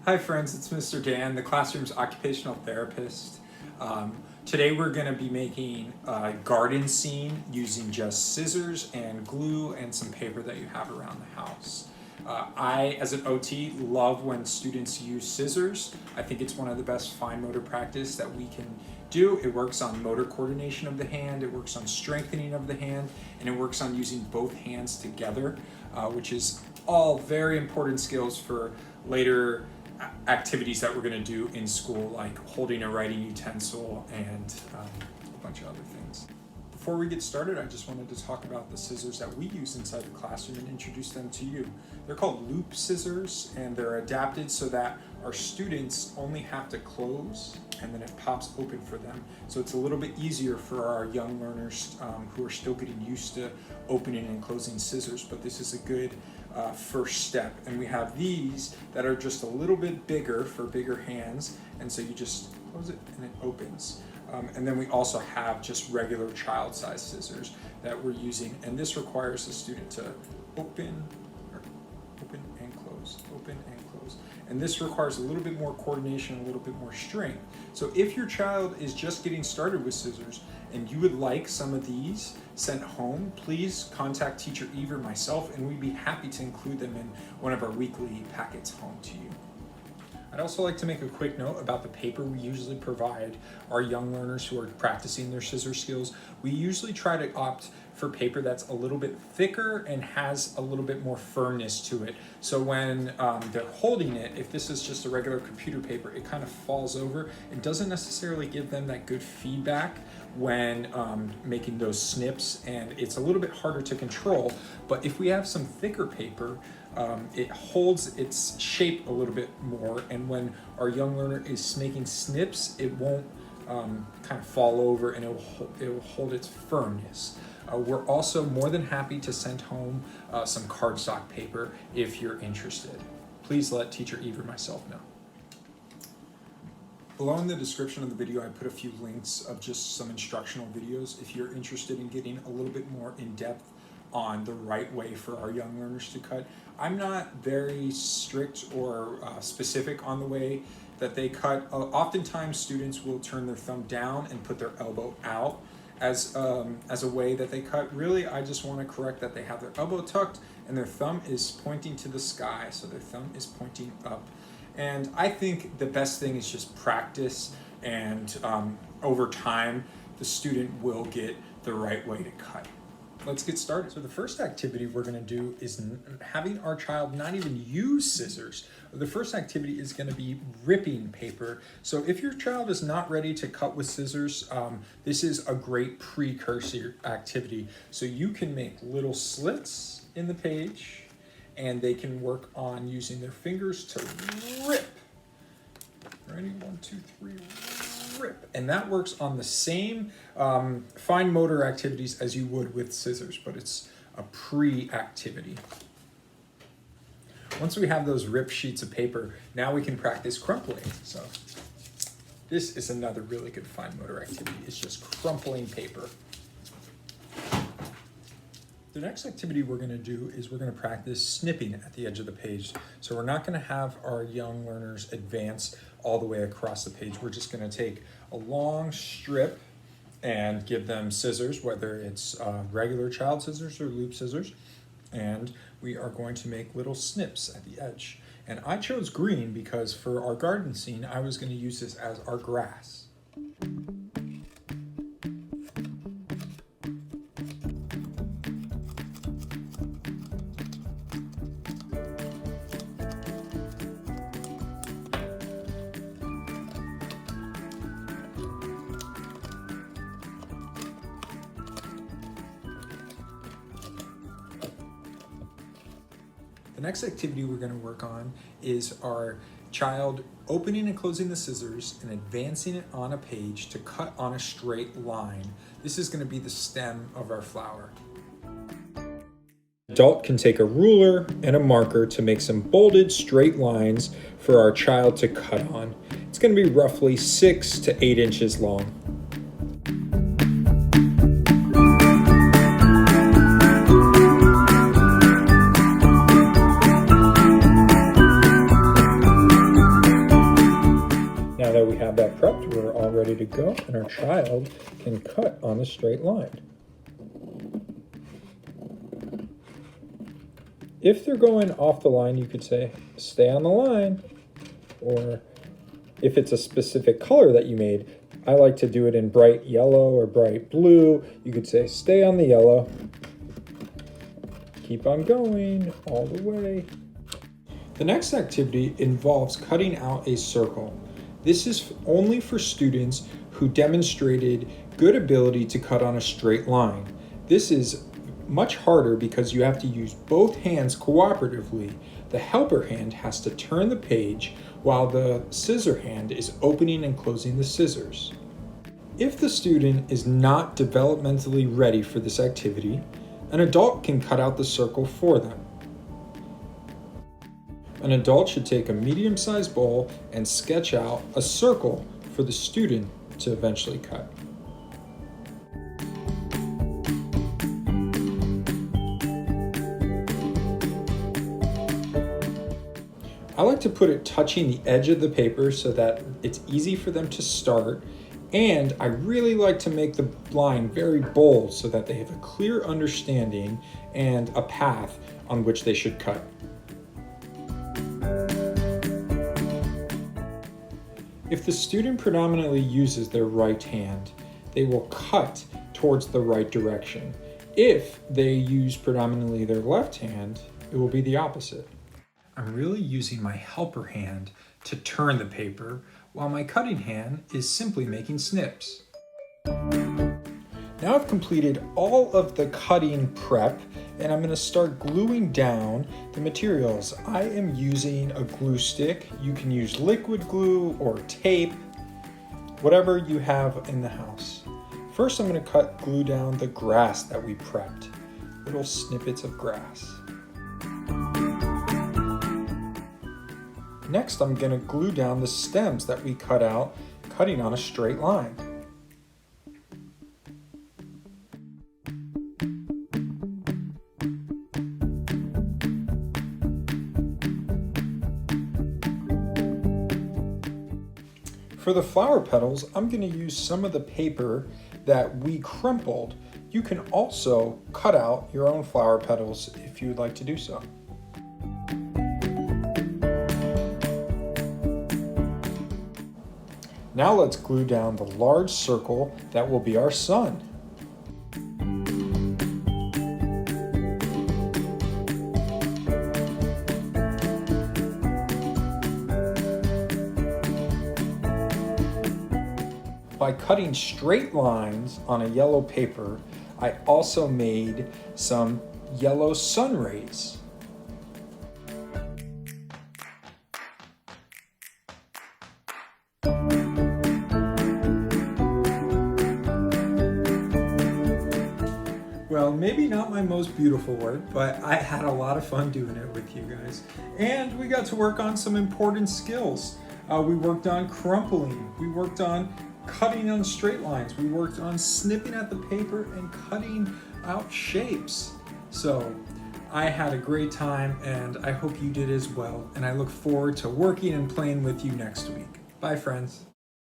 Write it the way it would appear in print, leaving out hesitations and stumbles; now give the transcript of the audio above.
Hi friends, it's Mr. Dan, the classroom's occupational therapist. Today we're going to be making a garden scene using just scissors and glue and some paper that you have around the house. I, as an OT, love when students use scissors. I think it's one of the best fine motor practice that we can do. It works on motor coordination of the hand, it works on strengthening of the hand, and it works on using both hands together, which is all very important skills for later activities that we're going to do in school, like holding a writing utensil and a bunch of other things. Before we get started, I just wanted to talk about the scissors that we use inside the classroom and introduce them to you. They're called loop scissors, and they're adapted so that our students only have to close and then it pops open for them. So it's a little bit easier for our young learners who are still getting used to opening and closing scissors, but this is a good first step. And we have these that are just a little bit bigger for bigger hands, and so you just close it and it opens. And then we also have just regular child-sized scissors that we're using, and this requires the student to open and close, open and close. And this requires a little bit more coordination, a little bit more strength. So if your child is just getting started with scissors and you would like some of these sent home, please contact Teacher Eve or myself, and we'd be happy to include them in one of our weekly packets home to you. I'd also like to make a quick note about the paper we usually provide our young learners who are practicing their scissor skills. We usually try to opt for paper that's a little bit thicker and has a little bit more firmness to it. So when they're holding it, if this is just a regular computer paper, it kind of falls over. It doesn't necessarily give them that good feedback when making those snips, and it's a little bit harder to control. But if we have some thicker paper, it holds its shape a little bit more, and when our young learner is making snips, it won't kind of fall over, and it will hold its firmness. We're also more than happy to send home some cardstock paper if you're interested. Please let Teacher Eve or myself know. Below in the description of the video, I put a few links of just some instructional videos if you're interested in getting a little bit more in depth on the right way for our young learners to cut. I'm not very strict or specific on the way that they cut. Oftentimes students will turn their thumb down and put their elbow out as a way that they cut. Really, I just want to correct that they have their elbow tucked and their thumb is pointing to the sky, so their thumb is pointing up. And I think the best thing is just practice, and over time the student will get the right way to cut. Let's get started. So the first activity we're going to do is having our child not even use scissors. The first activity is going to be ripping paper. So if your child is not ready to cut with scissors, this is a great precursor activity. So you can make little slits in the page, and they can work on using their fingers to rip. Ready? 1, 2, 3, rip. And that works on the same fine motor activities as you would with scissors, but it's a pre-activity. Once we have those ripped sheets of paper, now we can practice crumpling. So this is another really good fine motor activity. It's just crumpling paper. The next activity we're going to do is we're going to practice snipping at the edge of the page. So we're not going to have our young learners advance all the way across the page. We're just going to take a long strip and give them scissors, whether it's regular child scissors or loop scissors, and we are going to make little snips at the edge. And I chose green because for our garden scene, I was going to use this as our grass. The next activity we're going to work on is our child opening and closing the scissors and advancing it on a page to cut on a straight line. This is going to be the stem of our flower. Adult can take a ruler and a marker to make some bolded straight lines for our child to cut on. It's going to be roughly 6 to 8 inches long. prepped, we're all ready to go, and our child can cut on a straight line. If they're going off the line, you could say, stay on the line. Or if it's a specific color that you made, I like to do it in bright yellow or bright blue. You could say, stay on the yellow. Keep on going all the way. The next activity involves cutting out a circle. This is only for students who demonstrated good ability to cut on a straight line. This is much harder because you have to use both hands cooperatively. The helper hand has to turn the page while the scissor hand is opening and closing the scissors. If the student is not developmentally ready for this activity, an adult can cut out the circle for them. An adult should take a medium-sized bowl and sketch out a circle for the student to eventually cut. I like to put it touching the edge of the paper so that it's easy for them to start, and I really like to make the line very bold so that they have a clear understanding and a path on which they should cut. If the student predominantly uses their right hand, they will cut towards the right direction. If they use predominantly their left hand, it will be the opposite. I'm really using my helper hand to turn the paper, while my cutting hand is simply making snips. Now I've completed all of the cutting prep, and I'm going to start gluing down the materials. I am using a glue stick. You can use liquid glue or tape, whatever you have in the house. First, I'm going to glue down the grass that we prepped, little snippets of grass. Next, I'm going to glue down the stems that we cut out, cutting on a straight line. For the flower petals, I'm going to use some of the paper that we crumpled. You can also cut out your own flower petals if you would like to do so. Now let's glue down the large circle that will be our sun. By cutting straight lines on a yellow paper, I also made some yellow sun rays. Well, maybe not my most beautiful work, but I had a lot of fun doing it with you guys. And we got to work on some important skills. We worked on crumpling. We worked on cutting on straight lines. We worked on snipping at the paper and cutting out shapes. So I had a great time, and I hope you did as well. And I look forward to working and playing with you next week. Bye, friends.